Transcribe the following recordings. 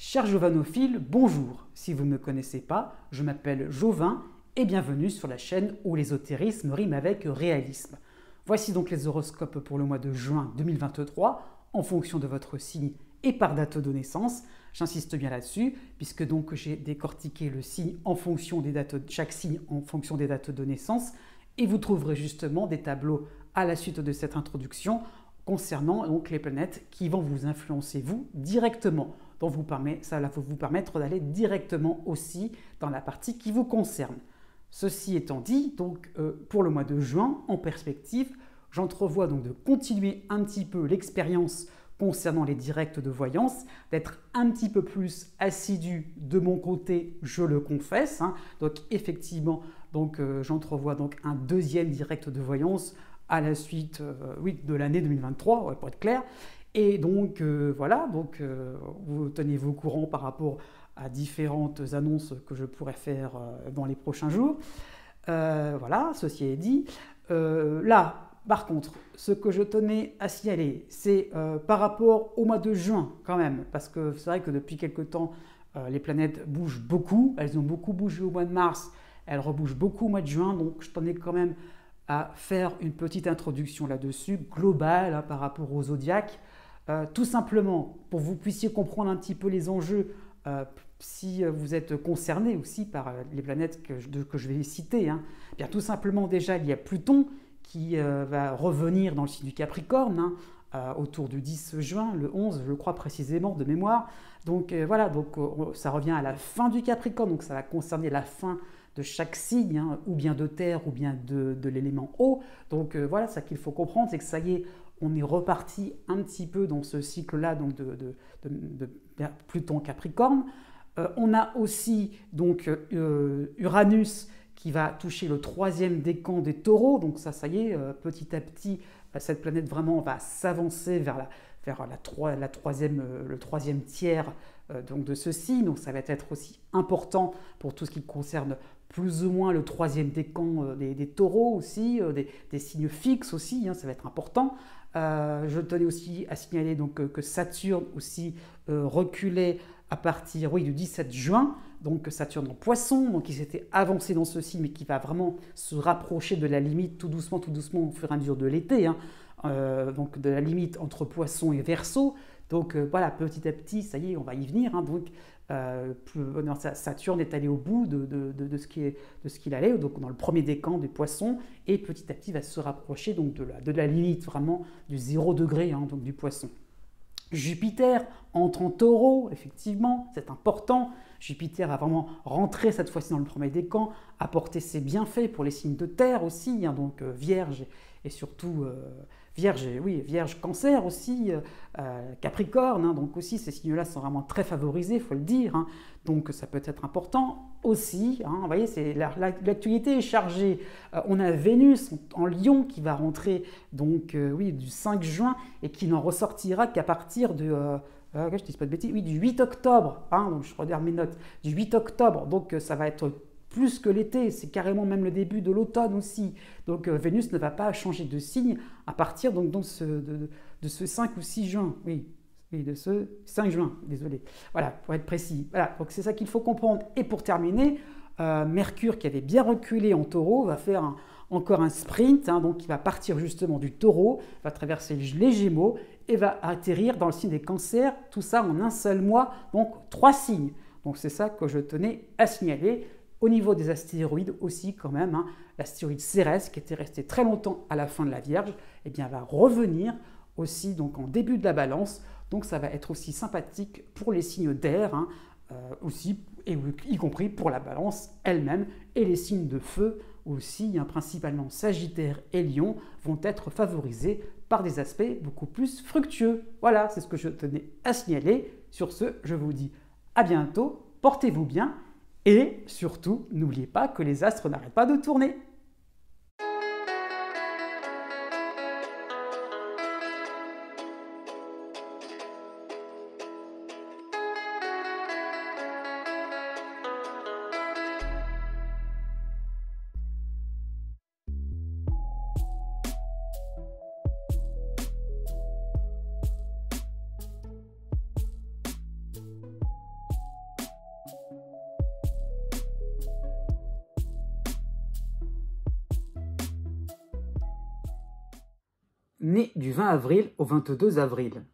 Chers jovanophiles, bonjour. Si vous ne me connaissez pas, je m'appelle Jovin et bienvenue sur la chaîne où l'ésotérisme rime avec réalisme. Voici donc les horoscopes pour le mois de juin 2023 en fonction de votre signe et par date de naissance. J'insiste bien là-dessus puisque donc j'ai décortiqué le signe en fonction des dates, chaque signe en fonction des dates de naissance et vous trouverez justement des tableaux à la suite de cette introduction concernant donc les planètes qui vont vous influencer vous directement. Donc ça va vous permettre d'aller directement aussi dans la partie qui vous concerne. Ceci étant dit, donc pour le mois de juin, en perspective, j'entrevois donc de continuer un petit peu l'expérience concernant les directs de voyance, d'être un petit peu plus assidu de mon côté, je le confesse. Donc effectivement, j'entrevois donc un deuxième direct de voyance à la suite de l'année 2023, pour être clair. Et donc voilà, vous tenez-vous au courant par rapport à différentes annonces que je pourrais faire dans les prochains jours. Voilà, ceci est dit. Là, par contre, ce que je tenais à signaler, c'est par rapport au mois de juin quand même, parce que c'est vrai que depuis quelque temps, les planètes bougent beaucoup. Elles ont beaucoup bougé au mois de mars, elles rebougent beaucoup au mois de juin, donc je tenais quand même à faire une petite introduction là-dessus, globale par rapport au zodiaque. Tout simplement pour que vous puissiez comprendre un petit peu les enjeux si vous êtes concerné aussi par les planètes que je vais citer. Bien, tout simplement déjà il y a Pluton qui va revenir dans le signe du Capricorne autour du 10 juin, le 11 je crois précisément de mémoire. Donc voilà, ça revient à la fin du Capricorne, donc ça va concerner la fin de chaque signe, ou bien de terre ou bien de l'élément eau. Donc voilà, ça qu'il faut comprendre, c'est que ça y est, on est reparti un petit peu dans ce cycle-là donc de Pluton Capricorne. On a aussi donc Uranus qui va toucher le troisième décan des taureaux. Donc ça y est, petit à petit, cette planète vraiment va s'avancer vers le troisième tiers donc de ce signe. Donc ça va être aussi important pour tout ce qui concerne plus ou moins le troisième décan des taureaux aussi, des signes fixes aussi, ça va être important. Je tenais aussi à signaler donc, que Saturne aussi reculait à partir du 17 juin, donc Saturne en Poisson, donc il s'était avancé dans ce signe, mais qui va vraiment se rapprocher de la limite tout doucement au fur et à mesure de l'été, donc de la limite entre Poisson et Verseau. Donc voilà, petit à petit, ça y est, on va y venir. Saturne est allé au bout de ce qu'il allait, donc dans le premier décan des Poissons, et petit à petit va se rapprocher donc de la limite vraiment du 0 degré, donc du Poisson. Jupiter entre en Taureau, effectivement, c'est important. Jupiter a vraiment rentré cette fois-ci dans le premier décan, apporté ses bienfaits pour les signes de terre aussi, donc Vierge et surtout Vierge, Cancer aussi, Capricorne, donc aussi ces signes-là sont vraiment très favorisés, il faut le dire, donc ça peut être important aussi. Vous voyez, l'actualité est chargée. On a Vénus en Lion qui va rentrer donc du 5 juin et qui n'en ressortira qu'à partir de je dis pas de bêtises, du 8 octobre. Donc je regarde mes notes, du 8 octobre. Donc ça va être plus que l'été, c'est carrément même le début de l'automne aussi. Donc Vénus ne va pas changer de signe à partir donc, de ce 5 ou 6 juin. Oui, de ce 5 juin, désolé. Voilà, pour être précis. Voilà, donc c'est ça qu'il faut comprendre. Et pour terminer, Mercure, qui avait bien reculé en Taureau, va faire encore un sprint, donc il va partir justement du Taureau, va traverser les Gémeaux et va atterrir dans le signe des Cancers, tout ça en un seul mois, donc 3 signes. Donc c'est ça que je tenais à signaler. Au niveau des astéroïdes aussi quand même, l'astéroïde Cérès qui était resté très longtemps à la fin de la Vierge, va revenir aussi donc en début de la Balance, donc ça va être aussi sympathique pour les signes d'air, aussi, et y compris pour la Balance elle-même, et les signes de feu aussi, principalement Sagittaire et Lion, vont être favorisés par des aspects beaucoup plus fructueux. Voilà, c'est ce que je tenais à signaler. Sur ce, je vous dis à bientôt, portez-vous bien, et surtout, n'oubliez pas que les astres n'arrêtent pas de tourner. Né du 20 avril au 22 avril.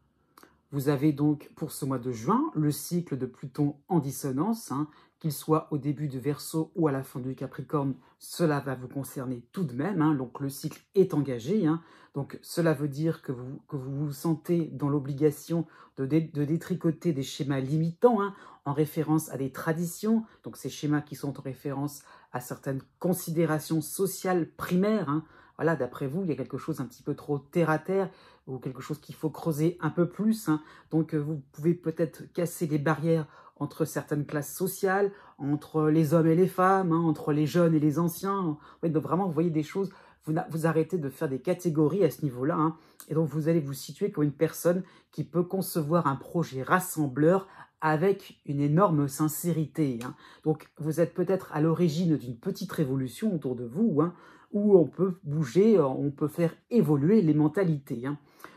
Vous avez donc pour ce mois de juin le cycle de Pluton en dissonance, qu'il soit au début du Verseau ou à la fin du Capricorne, cela va vous concerner tout de même, donc le cycle est engagé, donc cela veut dire que vous vous sentez dans l'obligation de détricoter des schémas limitants, en référence à des traditions, donc ces schémas qui sont en référence à certaines considérations sociales primaires, voilà, d'après vous, il y a quelque chose un petit peu trop terre-à-terre, ou quelque chose qu'il faut creuser un peu plus. Donc, vous pouvez peut-être casser les barrières entre certaines classes sociales, entre les hommes et les femmes, entre les jeunes et les anciens. Ouais, donc, vraiment, vous voyez des choses, vous arrêtez de faire des catégories à ce niveau-là. Et donc, vous allez vous situer comme une personne qui peut concevoir un projet rassembleur avec une énorme sincérité. Donc, vous êtes peut-être à l'origine d'une petite révolution autour de vous, où on peut bouger, on peut faire évoluer les mentalités.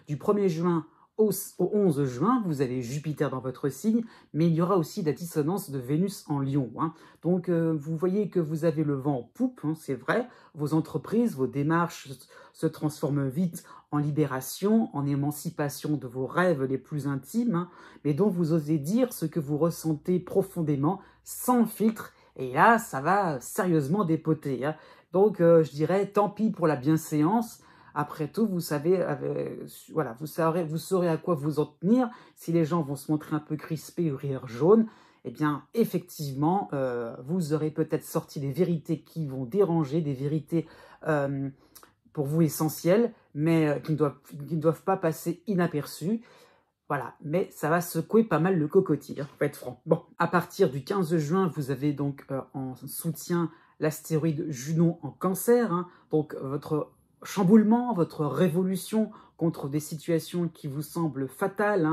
Du 1er juin au 11 juin, vous avez Jupiter dans votre signe, mais il y aura aussi la dissonance de Vénus en Lion. Donc, vous voyez que vous avez le vent en poupe, c'est vrai. Vos entreprises, vos démarches se transforment vite en libération, en émancipation de vos rêves les plus intimes, mais dont vous osez dire ce que vous ressentez profondément, sans filtre. Et là, ça va sérieusement dépoter. Donc, je dirais, tant pis pour la bienséance. Après tout, vous savez, voilà, vous saurez à quoi vous en tenir. Si les gens vont se montrer un peu crispés ou rire jaune, eh bien, effectivement, vous aurez peut-être sorti des vérités qui vont déranger, des vérités pour vous essentielles, mais qui ne doivent pas passer inaperçues. Voilà, mais ça va secouer pas mal le cocotier, pour être franc. Bon, à partir du 15 juin, vous avez donc en soutien l'astéroïde Junon en Cancer, donc votre chamboulement, votre révolution contre des situations qui vous semblent fatales,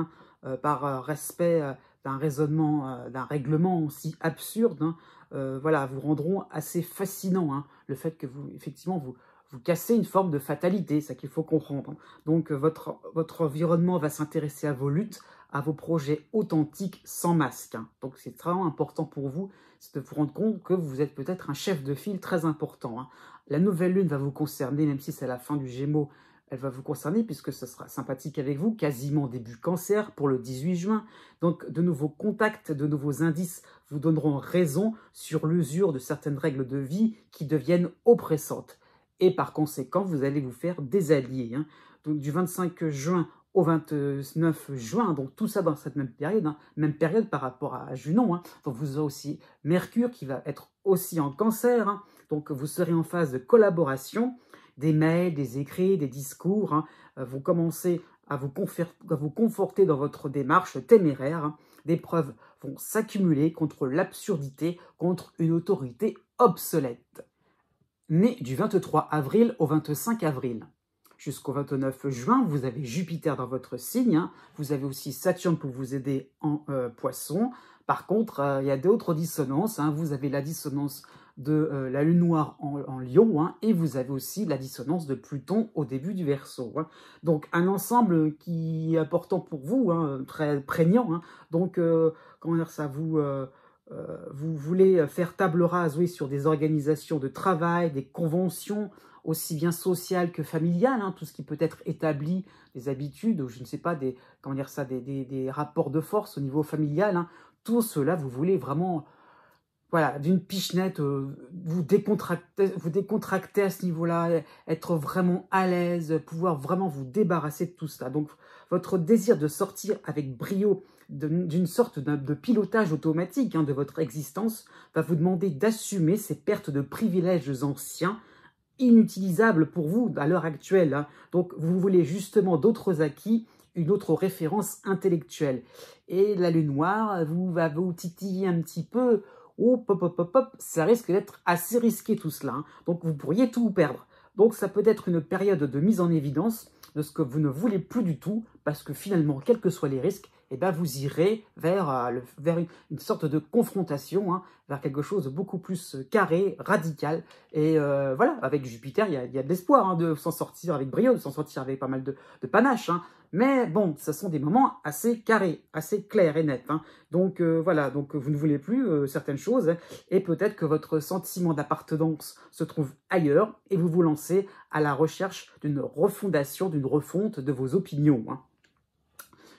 par respect d'un raisonnement, d'un règlement aussi absurde, voilà, vous rendront assez fascinant, le fait que vous, effectivement, vous cassez une forme de fatalité, c'est ça qu'il faut comprendre. Donc, votre environnement va s'intéresser à vos luttes, à vos projets authentiques sans masque. Donc, c'est vraiment important pour vous, c'est de vous rendre compte que vous êtes peut-être un chef de file très important. La nouvelle lune va vous concerner, même si c'est la fin du Gémeaux, elle va vous concerner puisque ce sera sympathique avec vous, quasiment début Cancer pour le 18 juin. Donc, de nouveaux contacts, de nouveaux indices vous donneront raison sur l'usure de certaines règles de vie qui deviennent oppressantes. Et par conséquent, vous allez vous faire des alliés. Donc, du 25 juin au 29 juin, donc tout ça dans cette même période par rapport à Junon. Donc, vous aurez aussi Mercure qui va être aussi en Cancer. Donc, vous serez en phase de collaboration. Des mails, des écrits, des discours vont commencer à vous conforter dans votre démarche téméraire. Des preuves vont s'accumuler contre l'absurdité, contre une autorité obsolète. Né du 23 avril au 25 avril. Jusqu'au 29 juin, vous avez Jupiter dans votre signe. Vous avez aussi Saturne pour vous aider en Poisson. Par contre, il y a d'autres dissonances. Vous avez la dissonance de la Lune noire en Lion, et vous avez aussi la dissonance de Pluton au début du Verseau. Donc, un ensemble qui est important pour vous, très prégnant. Donc, comment dire ça, vous voulez faire table rase, oui, sur des organisations de travail, des conventions, aussi bien sociales que familiales, tout ce qui peut être établi, des habitudes, ou je ne sais pas, des rapports de force au niveau familial. Tout cela, vous voulez vraiment, voilà, d'une pichenette, vous décontracter à ce niveau-là, être vraiment à l'aise, pouvoir vraiment vous débarrasser de tout cela. Donc, votre désir de sortir avec brio d'une sorte de pilotage automatique de votre existence va vous demander d'assumer ces pertes de privilèges anciens, inutilisables pour vous à l'heure actuelle. Donc, vous voulez justement d'autres acquis, une autre référence intellectuelle. Et la Lune noire va vous titiller un petit peu. Oh, ça risque d'être assez risqué tout cela. Donc, vous pourriez tout perdre. Donc, ça peut être une période de mise en évidence de ce que vous ne voulez plus du tout, parce que finalement, quels que soient les risques, vous irez vers une sorte de confrontation, vers quelque chose de beaucoup plus carré, radical. Et voilà, avec Jupiter, il y a de l'espoir de s'en sortir avec brio, de s'en sortir avec pas mal de panache. Mais bon, ce sont des moments assez carrés, assez clairs et nets. Hein. Donc voilà, donc vous ne voulez plus certaines choses, et peut-être que votre sentiment d'appartenance se trouve ailleurs, et vous vous lancez à la recherche d'une refondation, d'une refonte de vos opinions. Hein.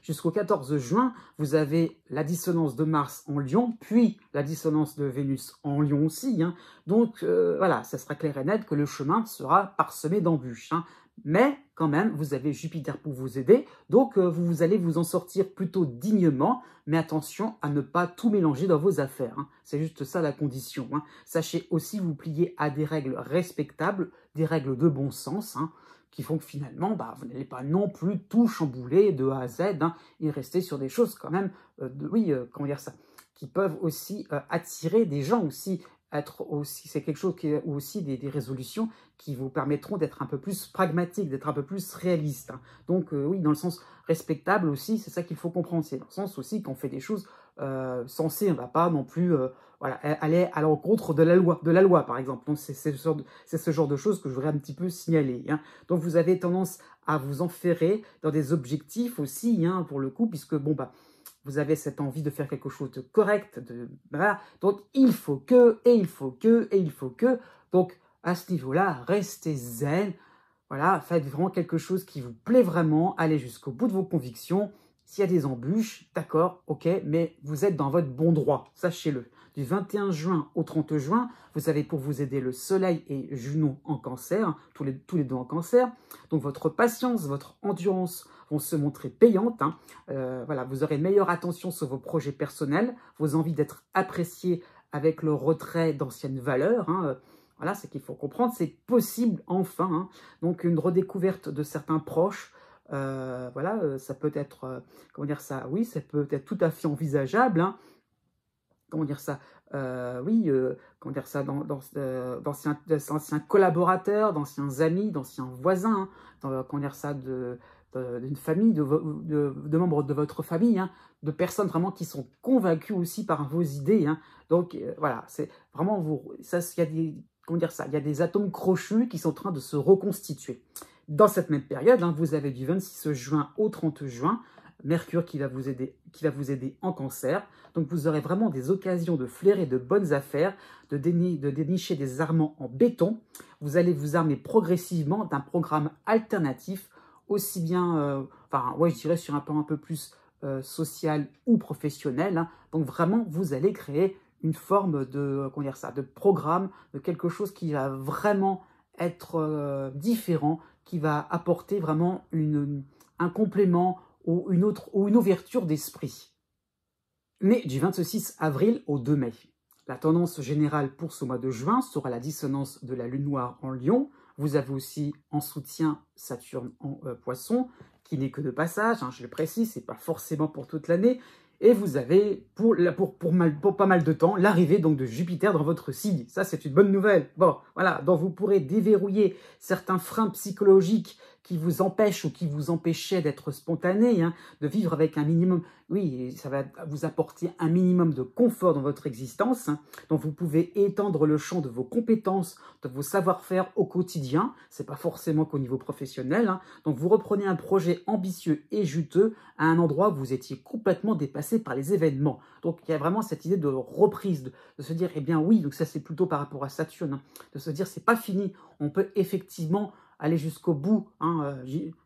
Jusqu'au 14 juin, vous avez la dissonance de Mars en Lion, puis la dissonance de Vénus en Lion aussi. Hein. Donc voilà, ça sera clair et net que le chemin sera parsemé d'embûches. Hein. Mais quand même, vous avez Jupiter pour vous aider, donc vous allez vous en sortir plutôt dignement, mais attention à ne pas tout mélanger dans vos affaires. Hein. C'est juste ça la condition. Hein. Sachez aussi vous plier à des règles respectables, des règles de bon sens, hein, qui font que finalement, vous n'allez pas non plus tout chambouler de A à Z, hein, et rester sur des choses quand même, comment dire ça, qui peuvent aussi attirer des gens aussi, c'est quelque chose qui est aussi des résolutions qui vous permettront d'être un peu plus pragmatique, d'être un peu plus réaliste. Hein. Donc oui, dans le sens respectable aussi, c'est ça qu'il faut comprendre, c'est dans le sens aussi qu'on fait des choses sensées, on ne va pas non plus voilà, aller à l'encontre de la loi par exemple. Donc c'est ce genre de choses que je voudrais un petit peu signaler. Hein. Donc vous avez tendance à vous enferrer dans des objectifs aussi, hein, pour le coup, puisque bon vous avez cette envie de faire quelque chose de correct, voilà. Donc il faut que, et il faut que, et il faut que. Donc à ce niveau-là, restez zen. Voilà, faites vraiment quelque chose qui vous plaît vraiment, allez jusqu'au bout de vos convictions. S'il y a des embûches, d'accord, ok, mais vous êtes dans votre bon droit, sachez-le. Du 21 juin au 30 juin, vous avez pour vous aider le Soleil et Junon en Cancer, tous les deux en Cancer. Donc votre patience, votre endurance vont se montrer payantes. Hein. Voilà, vous aurez une meilleure attention sur vos projets personnels, vos envies d'être appréciés avec le retrait d'anciennes valeurs. Hein. Voilà, c'est qu'il faut comprendre, c'est possible enfin. Hein. Donc une redécouverte de certains proches, voilà, ça peut être, comment dire ça, oui, ça peut être tout à fait envisageable. Hein. Comment dire ça, oui, comment dire ça, d'anciens collaborateurs, d'anciens amis, d'anciens voisins, hein, comment dire ça, d'une famille, de membres de votre famille, hein, de personnes vraiment qui sont convaincues aussi par vos idées. Hein. Donc voilà, c'est vraiment il y a des, comment dire ça, il y a des atomes crochus qui sont en train de se reconstituer. Dans cette même période, hein, vous avez du 26 juin au 30 juin, Mercure qui va vous aider en Cancer. Donc vous aurez vraiment des occasions de flairer de bonnes affaires, de dénicher des armements en béton. Vous allez vous armer progressivement d'un programme alternatif, aussi bien, je dirais sur un plan un peu plus social ou professionnel. Hein. Donc vraiment, vous allez créer une forme de, comment dire ça, de programme, de quelque chose qui va vraiment être différent, qui va apporter vraiment un complément ou une ouverture d'esprit. Mais du 26 avril au 2 mai, la tendance générale pour ce mois de juin sera la dissonance de la lune noire en Lion. Vous avez aussi en soutien Saturne en Poisson, qui n'est que de passage, hein, je le précise, c'est pas forcément pour toute l'année. Et vous avez, pour pas mal de temps, l'arrivée donc de Jupiter dans votre signe. Ça, c'est une bonne nouvelle. Bon, voilà, donc vous pourrez déverrouiller certains freins psychologiques qui vous empêchent ou qui vous empêchaient d'être spontané, hein, de vivre avec un minimum. Oui, ça va vous apporter un minimum de confort dans votre existence. Hein, donc vous pouvez étendre le champ de vos compétences, de vos savoir-faire au quotidien. C'est pas forcément qu'au niveau professionnel. Hein, donc vous reprenez un projet ambitieux et juteux à un endroit où vous étiez complètement dépassé par les événements. Donc il y a vraiment cette idée de reprise, de se dire, eh bien oui, donc ça c'est plutôt par rapport à Saturne, hein, de se dire c'est pas fini, on peut effectivement aller jusqu'au bout, hein,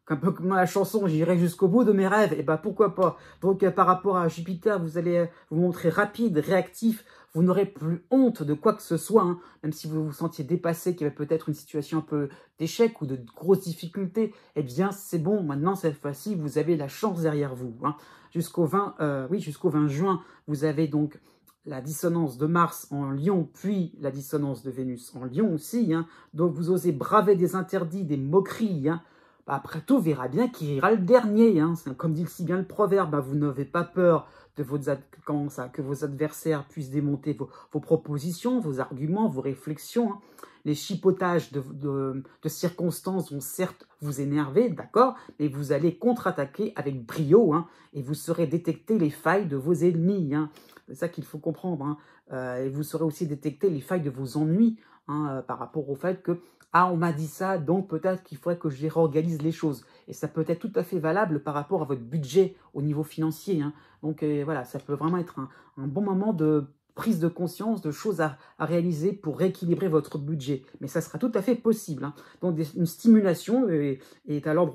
un peu comme dans la chanson, j'irai jusqu'au bout de mes rêves, et ben pourquoi pas. Donc par rapport à Jupiter, vous allez vous montrer rapide, réactif, vous n'aurez plus honte de quoi que ce soit, hein, même si vous vous sentiez dépassé, qu'il y avait peut-être une situation un peu d'échec ou de grosses difficultés, eh bien c'est bon, maintenant cette fois-ci, vous avez la chance derrière vous. Hein. Jusqu'au 20 juin, vous avez donc la dissonance de Mars en Lion, puis la dissonance de Vénus en Lion aussi. Hein. Donc vous osez braver des interdits, des moqueries. Hein. Après tout, verra bien qui ira le dernier. Hein. Comme dit si bien le proverbe, vous n'avez pas peur de que vos adversaires puissent démonter vos propositions, vos arguments, vos réflexions. Hein. Les chipotages de circonstances vont certes vous énerver, d'accord, mais vous allez contre-attaquer avec brio, hein, et vous saurez détecter les failles de vos ennemis. Hein. C'est ça qu'il faut comprendre. Hein. Et vous saurez aussi détecter les failles de vos ennuis, hein, par rapport au fait que Ah, on m'a dit ça, donc peut-être qu'il faudrait que je réorganise les choses. Et ça peut être tout à fait valable par rapport à votre budget au niveau financier, hein. Donc voilà, ça peut vraiment être un bon moment de prise de conscience, de choses à réaliser pour rééquilibrer votre budget. Mais ça sera tout à fait possible, hein. Donc une stimulation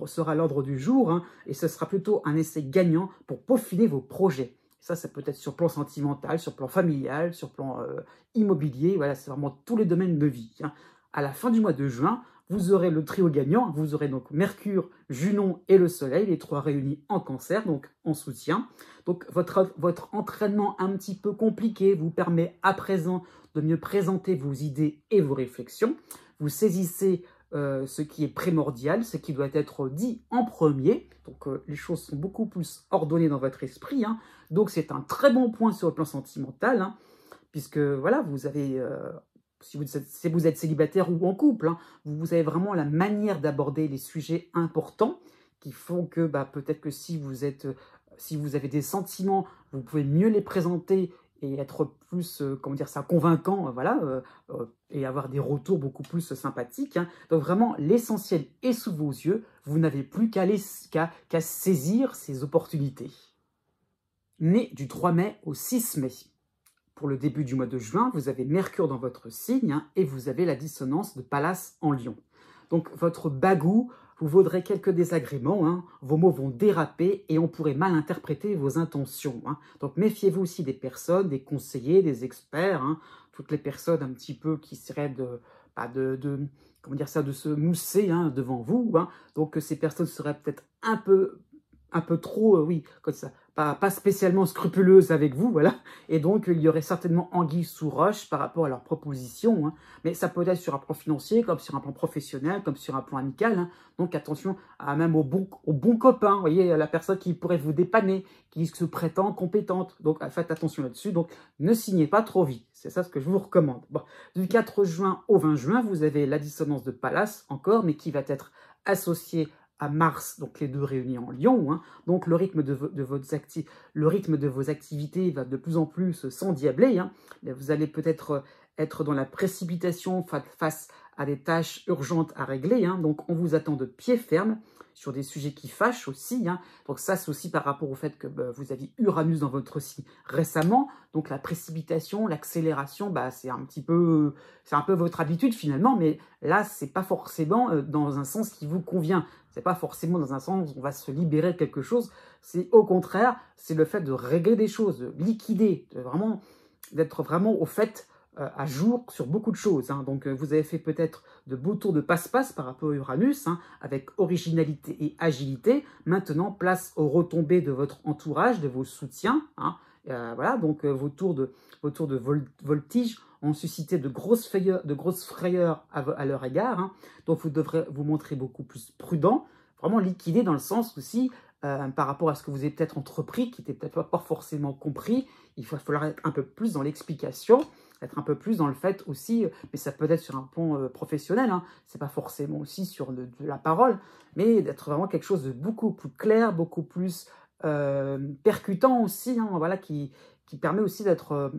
sera à l'ordre du jour, hein, et ce sera plutôt un essai gagnant pour peaufiner vos projets. Ça peut être sur plan sentimental, sur plan familial, sur plan immobilier. Voilà, c'est vraiment tous les domaines de vie, hein. À la fin du mois de juin, vous aurez le trio gagnant. Vous aurez donc Mercure, Junon et le Soleil, les trois réunis en Cancer, donc en soutien. Donc votre entraînement un petit peu compliqué vous permet à présent de mieux présenter vos idées et vos réflexions. Vous saisissez ce qui est primordial, ce qui doit être dit en premier. Donc les choses sont beaucoup plus ordonnées dans votre esprit, hein. Donc c'est un très bon point sur le plan sentimental, hein, puisque voilà, vous avez... si vous êtes célibataire ou en couple, hein, vous avez vraiment la manière d'aborder les sujets importants qui font que peut-être que si vous avez des sentiments, vous pouvez mieux les présenter et être plus, comment dire ça, convaincant, voilà, et avoir des retours beaucoup plus sympathiques, hein. Donc vraiment, l'essentiel est sous vos yeux. Vous n'avez plus qu'à saisir ces opportunités. Né du 3 mai au 6 mai. Pour le début du mois de juin, vous avez Mercure dans votre signe, hein, et vous avez la dissonance de Pallas en Lion. Donc votre bagou vous vaudrait quelques désagréments, hein, vos mots vont déraper et on pourrait mal interpréter vos intentions, hein. Donc méfiez-vous aussi des personnes, des conseillers, des experts, hein, toutes les personnes un petit peu qui seraient comment dire ça, de se mousser, hein, devant vous, hein. Donc ces personnes seraient peut-être un peu trop, oui, comme ça, pas spécialement scrupuleuses avec vous, voilà. Et donc, il y aurait certainement anguille sous roche par rapport à leurs propositions, hein. Mais ça peut être sur un plan financier, comme sur un plan professionnel, comme sur un plan amical, hein. Donc, attention même aux bons copains, vous voyez, à la personne qui pourrait vous dépanner, qui se prétend compétente. Donc, faites attention là-dessus. Donc, ne signez pas trop vite. C'est ça ce que je vous recommande. Bon, du 4 juin au 20 juin, vous avez la dissonance de Pallas, encore, mais qui va être associée à Mars, donc les deux réunis en Lion, hein. Donc le rythme de vos activités va de plus en plus s'endiabler, hein. Vous allez peut-être être dans la précipitation face à des tâches urgentes à régler, hein. Donc on vous attend de pied ferme sur des sujets qui fâchent aussi, hein. Donc ça, c'est aussi par rapport au fait que vous aviez Uranus dans votre signe récemment. Donc la précipitation, l'accélération, c'est un peu votre habitude finalement, mais là, c'est pas forcément dans un sens qui vous convient. C'est pas forcément dans un sens où on va se libérer de quelque chose. C'est au contraire, c'est le fait de régler des choses, de liquider, d'être vraiment au fait, à jour sur beaucoup de choses, hein. Donc vous avez fait peut-être de beaux tours de passe-passe par rapport à Uranus, hein, avec originalité et agilité. Maintenant, place aux retombées de votre entourage, de vos soutiens, hein. Voilà, donc vos tours de voltige ont suscité de grosses frayeurs à leur égard, hein. Donc vous devrez vous montrer beaucoup plus prudent, vraiment liquidé dans le sens aussi, par rapport à ce que vous avez peut-être entrepris, qui n'était peut-être pas forcément compris. Il va falloir être un peu plus dans l'explication, être un peu plus dans le fait aussi, mais ça peut être sur un plan professionnel, hein. C'est pas forcément aussi sur de la parole, mais d'être vraiment quelque chose de beaucoup plus clair, beaucoup plus percutant aussi, hein, voilà, qui permet aussi d'être,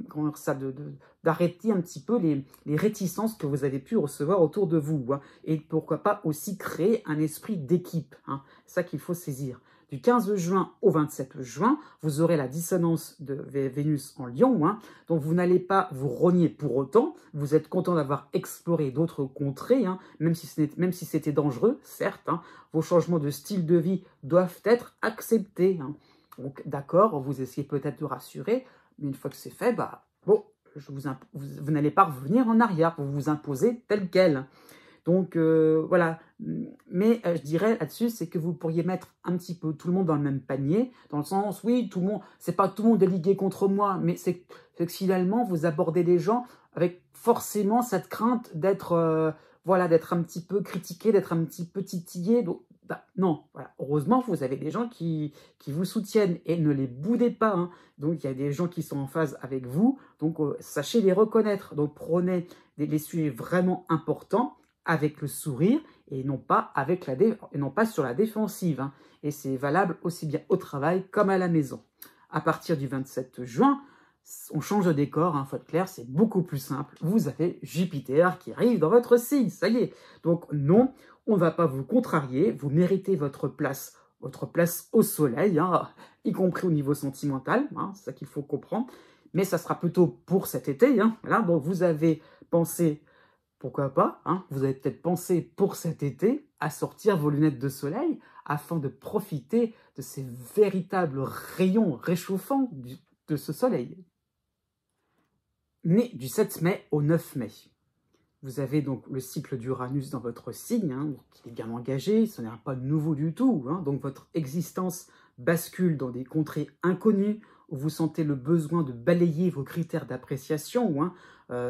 d'arrêter un petit peu les réticences que vous avez pu recevoir autour de vous, hein, et pourquoi pas aussi créer un esprit d'équipe, hein. C'est ça qu'il faut saisir. Du 15 juin au 27 juin, vous aurez la dissonance de Vénus en Lion, hein. Donc vous n'allez pas vous rogner pour autant. Vous êtes content d'avoir exploré d'autres contrées, hein, même si c'était dangereux, certes, hein. Vos changements de style de vie doivent être acceptés, hein. Donc d'accord, vous essayez peut-être de rassurer, mais une fois que c'est fait, bon, vous n'allez pas revenir en arrière, vous vous imposez tel quel. Donc voilà, mais je dirais là-dessus, c'est que vous pourriez mettre un petit peu tout le monde dans le même panier, dans le sens, oui, c'est pas tout le monde est ligué contre moi, mais c'est que finalement, vous abordez les gens avec forcément cette crainte d'être d'être un petit peu critiqué, d'être un petit peu titillé. Donc, non, voilà. Heureusement, vous avez des gens qui vous soutiennent et ne les boudez pas, hein. Donc, il y a des gens qui sont en phase avec vous, donc sachez les reconnaître. Donc, prenez les sujets vraiment importants avec le sourire et non pas sur la défensive, hein. Et c'est valable aussi bien au travail comme à la maison. À partir du 27 juin, on change de décor, faut être clair, c'est beaucoup plus simple. Vous avez Jupiter qui arrive dans votre signe, ça y est. Donc non, on ne va pas vous contrarier, vous méritez votre place au soleil, y compris au niveau sentimental, c'est ça qu'il faut comprendre. Mais ça sera plutôt pour cet été. Voilà, donc vous avez pensé, pourquoi pas, vous avez peut-être pensé pour cet été à sortir vos lunettes de soleil afin de profiter de ces véritables rayons réchauffants de ce soleil. Né du 7 mai au 9 mai. Vous avez donc le cycle d'Uranus dans votre signe, qui est bien engagé, ce n'est pas nouveau du tout. Donc votre existence bascule dans des contrées inconnues, où vous sentez le besoin de balayer vos critères d'appréciation.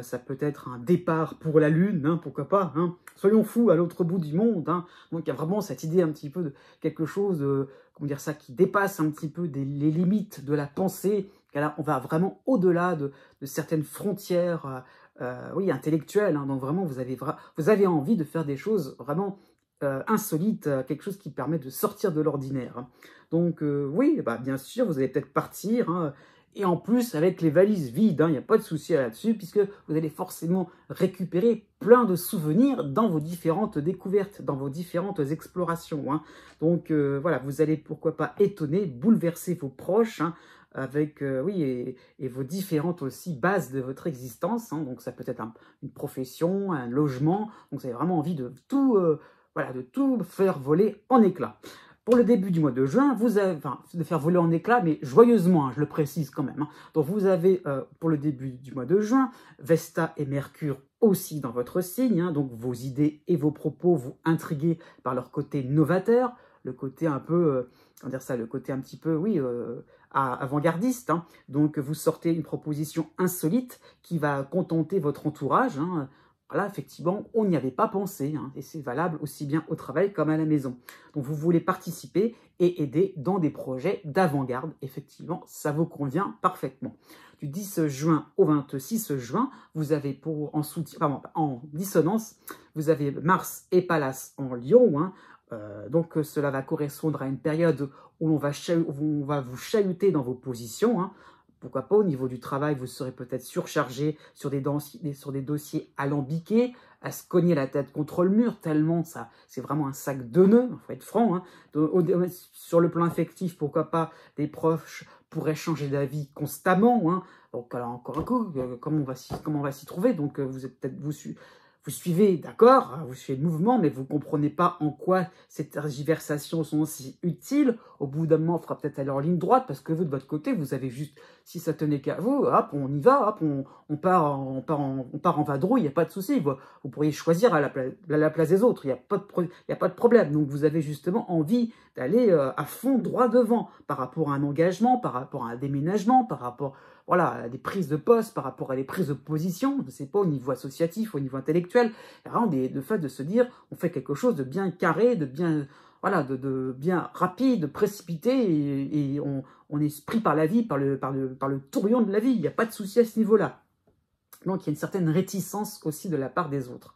Ça peut être un départ pour la Lune, pourquoi pas. Soyons fous à l'autre bout du monde. Donc il y a vraiment cette idée un petit peu de quelque chose, comment dire ça, qui dépasse un petit peu les limites de la pensée. Là, on va vraiment au-delà de certaines frontières intellectuelles. Donc vraiment, vous avez envie de faire des choses vraiment insolites, quelque chose qui permet de sortir de l'ordinaire. Donc oui, bien sûr, vous allez peut-être partir, et en plus avec les valises vides, il n'y a pas de souci là-dessus, puisque vous allez forcément récupérer plein de souvenirs dans vos différentes découvertes, dans vos différentes explorations. Donc voilà, vous allez pourquoi pas étonner, bouleverser vos proches, avec et vos différentes aussi bases de votre existence. Donc ça peut être une profession, un logement. Donc vous avez vraiment envie de tout faire voler en éclats. Pour le début du mois de juin, de faire voler en éclats, mais joyeusement, je le précise quand même. Donc vous avez, pour le début du mois de juin, Vesta et Mercure aussi dans votre signe. Donc vos idées et vos propos vous intriguez par leur côté novateur, le côté un peu, le côté un petit peu, avant-gardiste. Donc vous sortez une proposition insolite qui va contenter votre entourage. Voilà, effectivement, on n'y avait pas pensé, et c'est valable aussi bien au travail comme à la maison. Donc vous voulez participer et aider dans des projets d'avant-garde. Effectivement, ça vous convient parfaitement. Du 10 juin au 26 juin, vous avez en dissonance, vous avez Mars et Pallas en Lion. Donc cela va correspondre à une période où on va vous chahuter dans vos positions. Pourquoi pas, au niveau du travail, vous serez peut-être surchargé sur des dossiers alambiqués, à se cogner la tête contre le mur, tellement ça, c'est vraiment un sac de nœuds, il faut être franc. Sur le plan affectif, pourquoi pas, des proches pourraient changer d'avis constamment. Donc alors, encore un coup, comment on va s'y trouver? Donc vous suivez, d'accord, vous suivez le mouvement, mais vous ne comprenez pas en quoi ces tergiversations sont aussi utiles. Au bout d'un moment, il faudra peut-être aller en ligne droite, parce que vous, de votre côté, vous avez juste, si ça tenait qu'à vous, hop, on y va, hop, on part en vadrouille, il n'y a pas de souci. Vous pourriez choisir à la place des autres, il n'y a pas de problème. Donc vous avez justement envie d'aller à fond droit devant, par rapport à un engagement, par rapport à un déménagement, par rapport à des prises de poste, par rapport à des prises de position, je ne sais pas, au niveau associatif, au niveau intellectuel. Il y a vraiment le fait de se dire, on fait quelque chose de bien carré, de bien, de bien rapide, précipité, et on est pris par la vie, par le tourbillon de la vie. Il n'y a pas de souci à ce niveau-là. Donc il y a une certaine réticence aussi de la part des autres,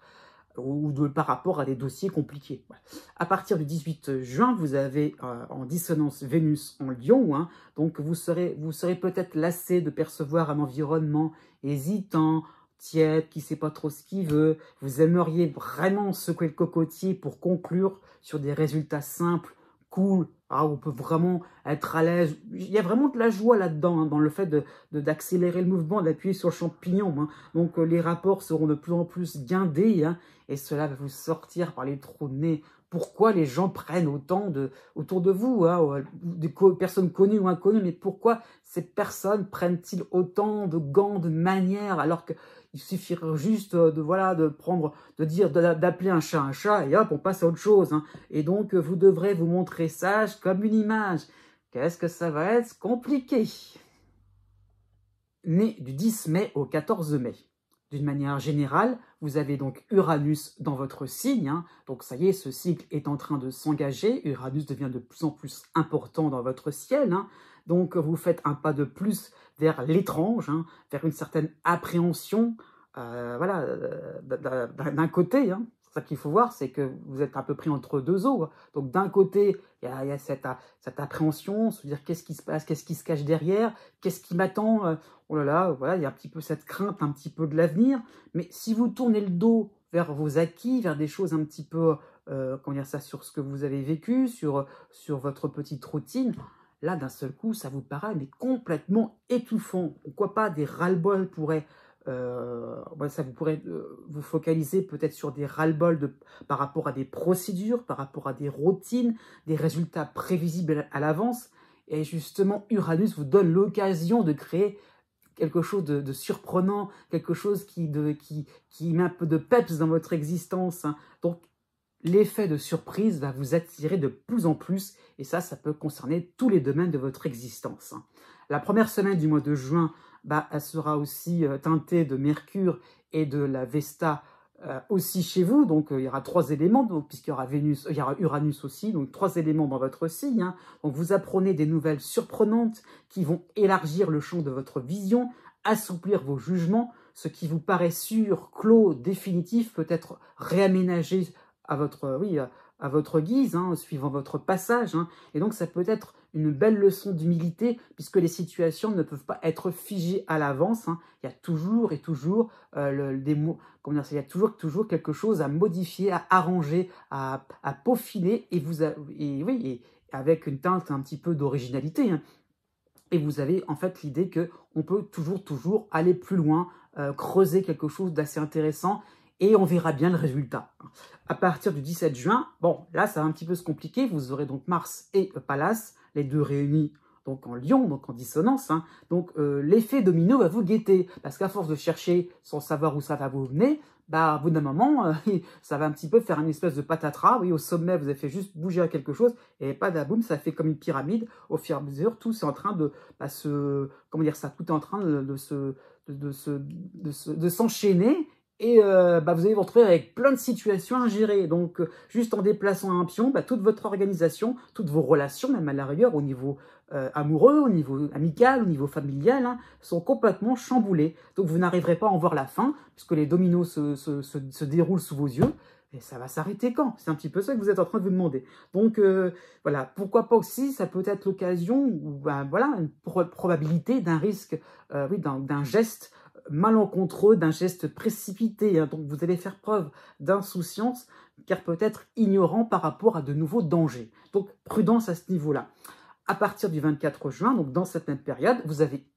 par rapport à des dossiers compliqués. Voilà. À partir du 18 juin, vous avez en dissonance Vénus en Lion, donc vous serez peut-être lassé de percevoir un environnement hésitant, tiède, qui ne sait pas trop ce qu'il veut. Vous aimeriez vraiment secouer le cocotier pour conclure sur des résultats simples, cool, on peut vraiment être à l'aise. Il y a vraiment de la joie là-dedans, dans le fait d'accélérer le mouvement, d'appuyer sur le champignon. Donc les rapports seront de plus en plus guindés, et cela va vous sortir par les trous de nez. Pourquoi les gens prennent autant autour de vous, des personnes connues ou inconnues, mais pourquoi ces personnes prennent-ils autant de gants, de manières, alors qu'il suffirait juste d'appeler un chat, et hop, on passe à autre chose. Et donc, vous devrez vous montrer sage comme une image. Qu'est-ce que ça va être compliqué? Né du 10 mai au 14 mai. D'une manière générale, vous avez donc Uranus dans votre signe. Donc ça y est, ce cycle est en train de s'engager. Uranus devient de plus en plus important dans votre ciel. Donc vous faites un pas de plus vers l'étrange, vers une certaine appréhension, d'un côté. ça qu'il faut voir, c'est que vous êtes un peu pris entre deux eaux. Donc d'un côté, il y a cette appréhension, se dire qu'est-ce qui se passe, qu'est-ce qui se cache derrière, qu'est-ce qui m'attend, oh là là, voilà, il y a un petit peu cette crainte, un petit peu de l'avenir. Mais si vous tournez le dos vers vos acquis, vers des choses un petit peu, comment dire ça, sur ce que vous avez vécu, sur votre petite routine, là, d'un seul coup, ça vous paraît mais complètement étouffant. Pourquoi pas des ras-le-bol pourraient... ça vous pourrez vous focaliser peut-être sur des ras-le-bol par rapport à des procédures, par rapport à des routines, des résultats prévisibles à l'avance. Et justement, Uranus vous donne l'occasion de créer quelque chose de surprenant, quelque chose qui met un peu de peps dans votre existence, hein. Donc, l'effet de surprise va vous attirer de plus en plus, et ça peut concerner tous les domaines de votre existence. La première semaine du mois de juin, elle sera aussi teintée de Mercure et de la Vesta aussi chez vous, donc il y aura 3 éléments, puisqu'il y aura Vénus, il y aura Uranus aussi, donc 3 éléments dans votre signe, hein. Donc vous apprenez des nouvelles surprenantes qui vont élargir le champ de votre vision, assouplir vos jugements, ce qui vous paraît sûr, clos, définitif, peut être réaménagé à votre guise, hein, suivant votre passage, hein. Et donc ça peut être une belle leçon d'humilité, puisque les situations ne peuvent pas être figées à l'avance, hein. Il y a toujours et toujours il y a toujours quelque chose à modifier, à arranger, à peaufiner, et avec une teinte un petit peu d'originalité, hein. Et vous avez en fait l'idée qu'on peut toujours aller plus loin, creuser quelque chose d'assez intéressant, et on verra bien le résultat. À partir du 17 juin, bon, là, ça va un petit peu se compliquer. Vous aurez donc Mars et Pallas, les deux réunis donc en lion, donc en dissonance, hein. Donc, l'effet domino va vous guetter, parce qu'à force de chercher sans savoir où ça va vous mener, au bout d'un moment, ça va un petit peu faire une espèce de patatras. Oui, au sommet, vous avez fait juste bouger à quelque chose, et padaboum, ça fait comme une pyramide. Au fur et à mesure, tout c'est en train de comment dire ça, tout est en train de s'enchaîner. Et vous allez vous retrouver avec plein de situations à gérer. Donc, juste en déplaçant un pion, toute votre organisation, toutes vos relations, même à la rigueur, au niveau amoureux, au niveau amical, au niveau familial, hein, sont complètement chamboulées. Donc, vous n'arriverez pas à en voir la fin, puisque les dominos se déroulent sous vos yeux. Et ça va s'arrêter quand? C'est un petit peu ça que vous êtes en train de vous demander. Donc, voilà, pourquoi pas aussi, ça peut être l'occasion, ou voilà, une probabilité d'un risque, d'un geste malencontreux, d'un geste précipité, hein. Donc vous allez faire preuve d'insouciance, car peut-être ignorant par rapport à de nouveaux dangers. Donc prudence à ce niveau-là. À partir du 24 juin, donc dans cette même période, vous avez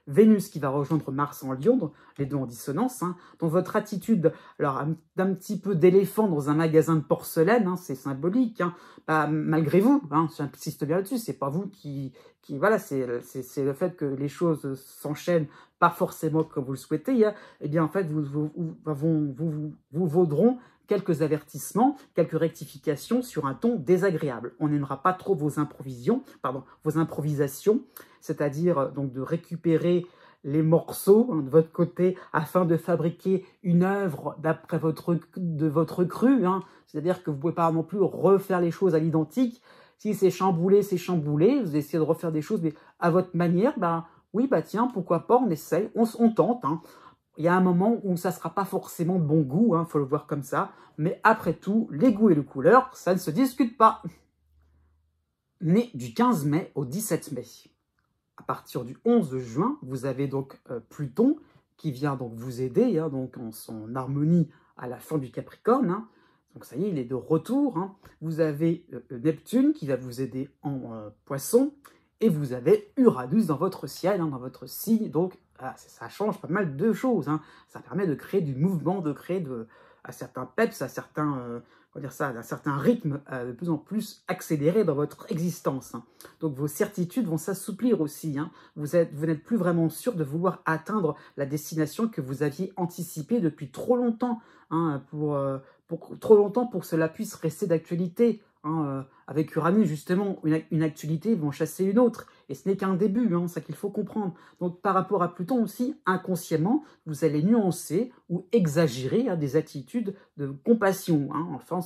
Vénus qui va rejoindre Mars en Lion, donc les deux en dissonance, hein. Donc votre attitude, alors d'un petit peu d'éléphant dans un magasin de porcelaine, hein, c'est symbolique, hein, malgré vous, hein, j'insiste bien là-dessus, c'est pas vous voilà, c'est le fait que les choses s'enchaînent pas forcément comme vous le souhaitez, hein. Eh bien en fait vous vaudront quelques avertissements, quelques rectifications sur un ton désagréable. On n'aimera pas trop vos improvisations, c'est-à-dire donc de récupérer les morceaux, hein, de votre côté, afin de fabriquer une œuvre d'après votre cru, hein. C'est-à-dire que vous ne pouvez pas non plus refaire les choses à l'identique. Si c'est chamboulé, c'est chamboulé. Vous essayez de refaire des choses, mais à votre manière, oui, tiens, pourquoi pas, on essaye, on tente, hein. Il y a un moment où ça ne sera pas forcément de bon goût, hein, faut le voir comme ça. Mais après tout, les goûts et les couleurs, ça ne se discute pas. Né du 15 mai au 17 mai. À partir du 11 juin, vous avez donc Pluton qui vient donc vous aider, hein, donc en son harmonie à la fin du Capricorne, hein. Donc ça y est, il est de retour, hein. Vous avez Neptune qui va vous aider en Poisson, et vous avez Uranus dans votre ciel, hein, dans votre signe. Donc ça change pas mal de choses, hein. Ça permet de créer du mouvement, de créer à certains peps, à certains un certain rythme de plus en plus accéléré dans votre existence, hein. Donc vos certitudes vont s'assouplir aussi, hein. Vous n'êtes plus vraiment sûr de vouloir atteindre la destination que vous aviez anticipée depuis trop longtemps, hein, pour que cela puisse rester d'actualité, hein. Avec Uranus, justement, une actualité vont chasser une autre, et ce n'est qu'un début, hein, c'est ça qu'il faut comprendre. Donc par rapport à Pluton aussi, inconsciemment, vous allez nuancer ou exagérer, hein, des attitudes de compassion, hein. Enfin,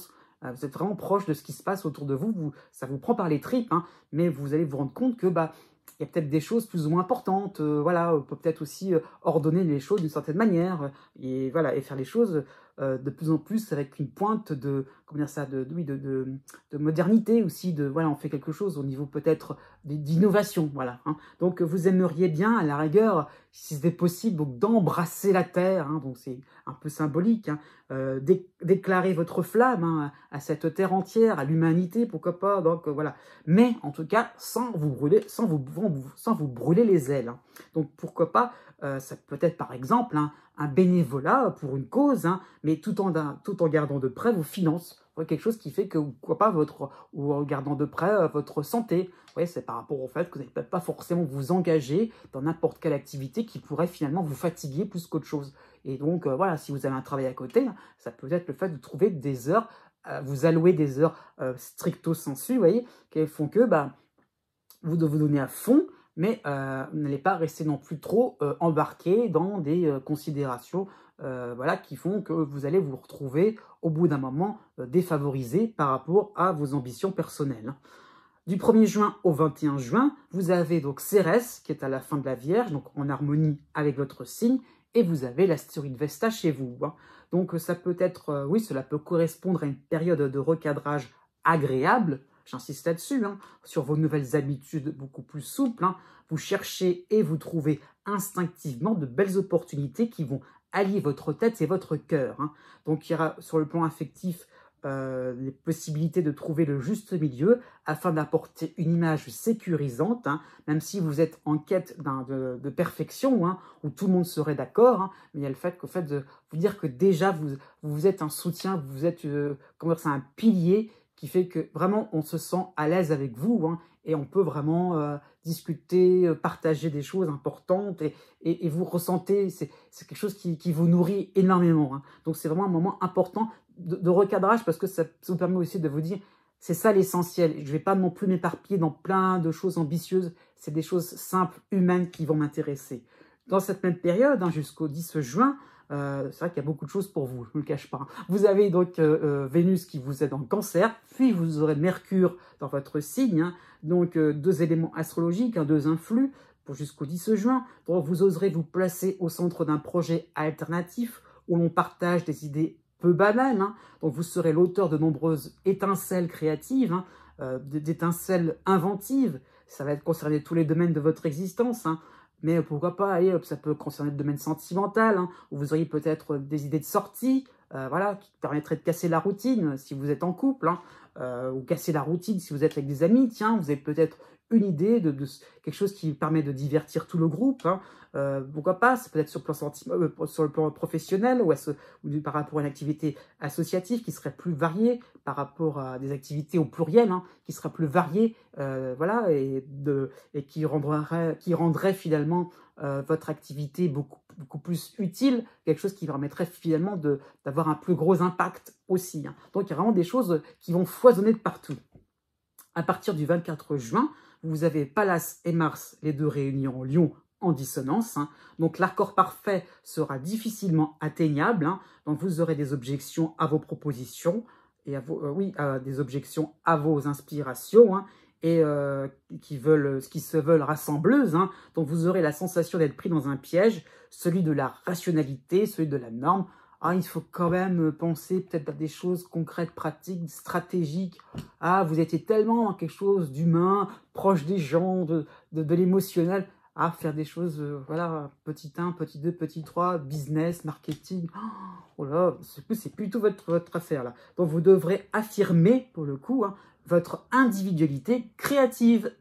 vous êtes vraiment proche de ce qui se passe autour de vous, ça vous prend par les tripes, hein, mais vous allez vous rendre compte que il y a peut-être des choses plus ou moins importantes, voilà, on peut peut-être aussi ordonner les choses d'une certaine manière, et voilà, et faire les choses de plus en plus avec une pointe de, comment dire ça, oui, de modernité aussi, voilà, on fait quelque chose au niveau peut-être d'innovation, voilà. Hein. Donc vous aimeriez bien, à la rigueur, si c'était possible, d'embrasser la terre, hein, donc c'est un peu symbolique, hein, déclarer votre flamme hein, à cette terre entière, à l'humanité, pourquoi pas, donc voilà. Mais en tout cas, sans vous brûler les ailes. Hein. Donc pourquoi pas, ça peut être par exemple un bénévolat pour une cause, hein, mais tout en gardant de près vos finances. Quelque chose qui fait que, pourquoi pas, ou en gardant de près votre santé. C'est par rapport au fait que vous n'allez peut-être pas forcément vous engager dans n'importe quelle activité qui pourrait finalement vous fatiguer plus qu'autre chose. Et donc, voilà, si vous avez un travail à côté, ça peut être le fait de trouver des heures, vous allouer des heures stricto sensu, vous voyez, qui font que vous devez vous donner à fond, mais vous n'allez pas rester non plus trop embarqué dans des considérations voilà, qui font que vous allez vous retrouver au bout d'un moment défavorisé par rapport à vos ambitions personnelles. Du 1er juin au 21 juin, vous avez donc Cérès, qui est à la fin de la Vierge, donc en harmonie avec votre signe, et vous avez l'astéroïde Vesta chez vous. Hein. Donc ça peut être, oui, cela peut correspondre à une période de recadrage agréable, j'insiste là-dessus, hein, sur vos nouvelles habitudes beaucoup plus souples. Hein. Vous cherchez et vous trouvez instinctivement de belles opportunités qui vont allier votre tête et votre cœur. Hein. Donc il y aura sur le plan affectif les possibilités de trouver le juste milieu afin d'apporter une image sécurisante, hein, même si vous êtes en quête de perfection, hein, où tout le monde serait d'accord, hein, mais il y a le fait de vous dire que déjà vous êtes un soutien, vous êtes comment dire, c'est un pilier qui fait que vraiment on se sent à l'aise avec vous, hein, et on peut vraiment discuter, partager des choses importantes, et vous ressentez, c'est quelque chose qui vous nourrit énormément. Hein. Donc c'est vraiment un moment important de recadrage, parce que ça vous permet aussi de vous dire, c'est ça l'essentiel. Je ne vais pas non plus m'éparpiller dans plein de choses ambitieuses, c'est des choses simples, humaines qui vont m'intéresser. Dans cette même période, hein, jusqu'au 10 juin, c'est vrai qu'il y a beaucoup de choses pour vous, je ne le cache pas. Vous avez donc Vénus qui vous aide en Cancer, puis vous aurez Mercure dans votre signe, hein, donc deux éléments astrologiques, hein, deux influx, pour jusqu'au 10 juin. Donc vous oserez vous placer au centre d'un projet alternatif où l'on partage des idées peu banales. Hein. Donc vous serez l'auteur de nombreuses étincelles créatives, hein, d'étincelles inventives. Ça va concerner tous les domaines de votre existence. Hein. Mais pourquoi pas, allez, ça peut concerner le domaine sentimental, hein, où vous auriez peut-être des idées de sortie, voilà, qui permettraient de casser la routine si vous êtes en couple, hein, ou casser la routine si vous êtes avec des amis. Tiens, vous avez peut-être une idée de quelque chose qui permet de divertir tout le groupe. Hein. Pourquoi pas, ça peut être sur le plan professionnel ou par rapport à une activité associative qui serait plus variée, par rapport à des activités au pluriel, hein, qui seraient plus variées, voilà, et qui rendrait finalement votre activité beaucoup plus utile, quelque chose qui permettrait finalement d'avoir un plus gros impact aussi. Hein. Donc il y a vraiment des choses qui vont foisonner de partout. À partir du 24 juin, vous avez Pallas et Mars, les deux réunis en Lion, en dissonance. Hein. Donc l'accord parfait sera difficilement atteignable. Hein. Donc vous aurez des objections à vos propositions, et des objections à vos inspirations, hein, et qui se veulent rassembleuses. Hein. Donc vous aurez la sensation d'être pris dans un piège, celui de la rationalité, celui de la norme. Ah, il faut quand même penser peut-être à des choses concrètes, pratiques, stratégiques. Ah, vous étiez tellement dans quelque chose d'humain, proche des gens, de l'émotionnel. Ah, faire des choses, voilà, petit 1, petit 2, petit 3, business, marketing. Oh là, c'est plutôt votre affaire, là. Donc, vous devrez affirmer, pour le coup, hein, votre individualité créative.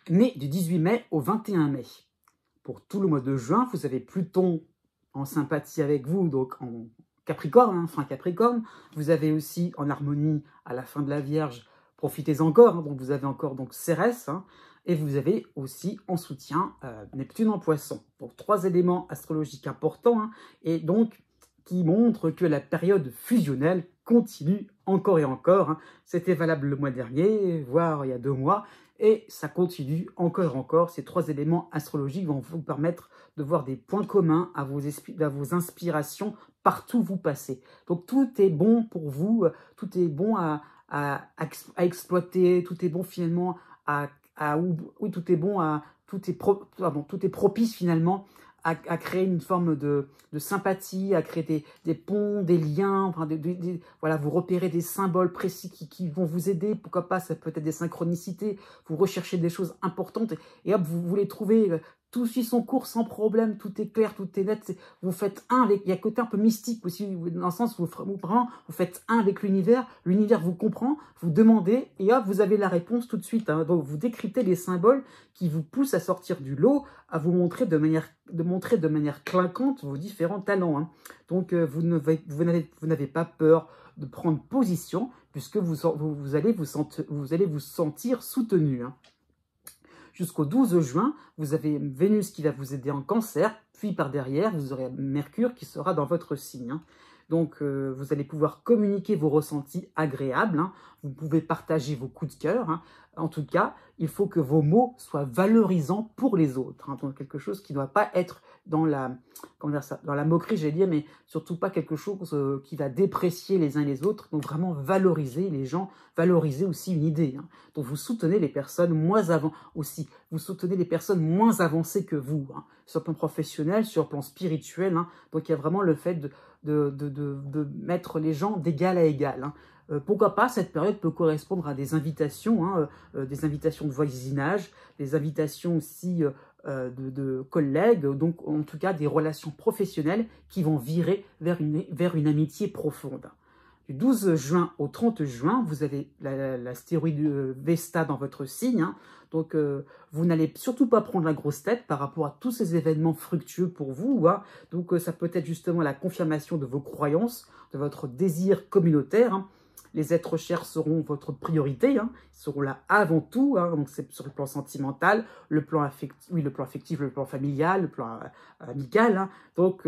Né du 18 mai au 21 mai. Pour tout le mois de juin, vous avez Pluton en sympathie avec vous, donc en Capricorne, hein, fin Capricorne. Vous avez aussi en harmonie à la fin de la Vierge, profitez encore, hein, donc vous avez encore donc Cérès, hein, et vous avez aussi en soutien Neptune en Poisson. Donc 3 éléments astrologiques importants, hein, et donc qui montrent que la période fusionnelle continue encore et encore. Hein. C'était valable le mois dernier, voire il y a 2 mois, et ça continue encore et encore. Ces 3 éléments astrologiques vont vous permettre de voir des points communs à vos inspirations partout où vous passez. Donc tout est bon pour vous, tout est bon à exploiter, tout est bon finalement tout est propice finalement à créer une forme de sympathie, à créer des ponts, des liens, enfin voilà, vous repérez des symboles précis qui vont vous aider, pourquoi pas, ça peut être des synchronicités, vous recherchez des choses importantes, et hop, vous les trouvez, tout suit son cours sans problème, tout est clair, tout est net, vous faites un avec, il y a un côté un peu mystique aussi, dans le sens où vous faites un avec l'univers vous comprend, vous demandez, et hop, vous avez la réponse tout de suite, hein. Donc vous décryptez les symboles qui vous poussent à sortir du lot, à vous montrer de manière clinquante vos différents talents, hein. Donc vous n'avez pas peur de prendre position, puisque vous allez vous sentir soutenu, hein. Jusqu'au 12 juin, vous avez Vénus qui va vous aider en Cancer, puis par derrière, vous aurez Mercure qui sera dans votre signe, hein. Donc, vous allez pouvoir communiquer vos ressentis agréables, hein. Vous pouvez partager vos coups de cœur, hein. En tout cas, il faut que vos mots soient valorisants pour les autres, hein. Donc, quelque chose qui ne doit pas être dans la moquerie, j'allais dire, mais surtout pas quelque chose qui va déprécier les uns les autres. Donc, vraiment valoriser les gens, valoriser aussi une idée, hein. Donc, vous soutenez les personnes vous soutenez les personnes moins avancées que vous, hein, sur le plan professionnel, sur le plan spirituel, hein. Donc, il y a vraiment le fait de mettre les gens d'égal à égal, hein. Pourquoi pas, cette période peut correspondre à des invitations, hein, des invitations de voisinage, des invitations aussi de collègues, donc en tout cas des relations professionnelles qui vont virer vers une amitié profonde. Du 12 juin au 30 juin, vous avez l'astéroïde Vesta dans votre signe, hein. Donc vous n'allez surtout pas prendre la grosse tête par rapport à tous ces événements fructueux pour vous, hein. Donc ça peut être justement la confirmation de vos croyances, de votre désir communautaire, hein. Les êtres chers seront votre priorité, hein. Ils seront là avant tout, hein. Donc c'est sur le plan sentimental, le plan affectif, le plan familial, le plan amical, hein. Donc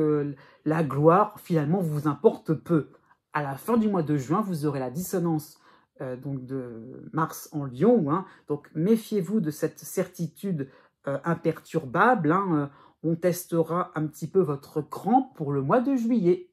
la gloire finalement vous importe peu. À la fin du mois de juin, vous aurez la dissonance donc de Mars en Lion, hein. Donc méfiez-vous de cette certitude imperturbable, hein. On testera un petit peu votre cran pour le mois de juillet.